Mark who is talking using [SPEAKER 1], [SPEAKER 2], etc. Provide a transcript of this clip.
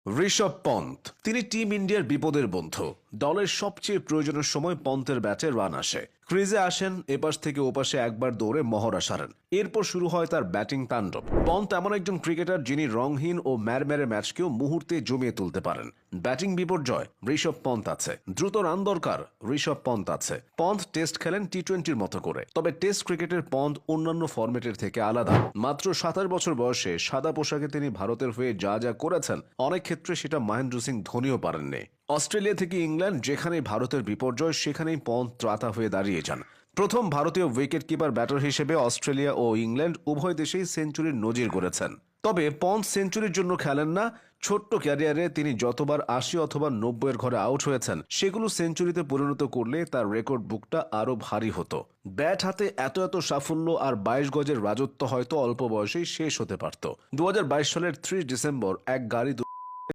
[SPEAKER 1] ঋষভ পন্থ তিনি টিম ইন্ডিয়ার বিপদের বন্ধু। দলের সবচেয়ে প্রয়োজনের সময় পন্থের ব্যাটে রান আসে, ক্রিজে আসেন, এপাশ থেকে ওপাশে একবার দৌড়ে মহড়া সারেন, এরপর শুরু হয় তার ব্যাটিং তাণ্ডব। পন্থ এমন একজন ক্রিকেটার যিনি রংহীন ও ম্যারম্যারে ম্যাচকেও মুহূর্তে জমিয়ে তুলতে পারেন। ব্যাটিং বিপর্যয়, ঋষভ পন্থ আছে। দ্রুত রান দরকার, ঋষভ পন্থ আছে। পন্থ টেস্ট খেলেন টি-20-র মতো করে, তবে টেস্ট ক্রিকেটের পন্থ অন্যান্য ফরম্যাটের থেকে আলাদা। মাত্র 27 বছর বয়সে সাদা পোশাকে তিনি ভারতের হয়ে যা যা করেছেন, অনেক ক্ষেত্রে সেটা মহেন্দ্র সিং ধোনিও পারেননি। অস্ট্রেলিয়া থেকে ইংল্যান্ড, যেখানেই ভারতের বিপর্যয় সেখানেই পন্থ ত্রাতা হয়ে দাঁড়িয়ে যান। প্রথম ভারতীয় উইকেট কিপার ব্যাটার হিসেবে অস্ট্রেলিয়া ও ইংল্যান্ড উভয় দেশেই সেঞ্চুরির নজির গড়েছেন। তবে পন্থ সেঞ্চুরির জন্য খেলেন না। ছোট্ট ক্যারিয়ারে তিনি যতবার 80 অথবা 90-এর ঘরে আউট হয়েছেন, সেগুলো সেঞ্চুরিতে পরিণত করলে তার রেকর্ড বুকটা আরো ভারী হতো। ব্যাট হাতে এত এত সাফল্য আর 22 গজের রাজত্ব হয়তো অল্প বয়সেই শেষ হতে পারত। 2022 সালের 30 ডিসেম্বর এক গাড়ি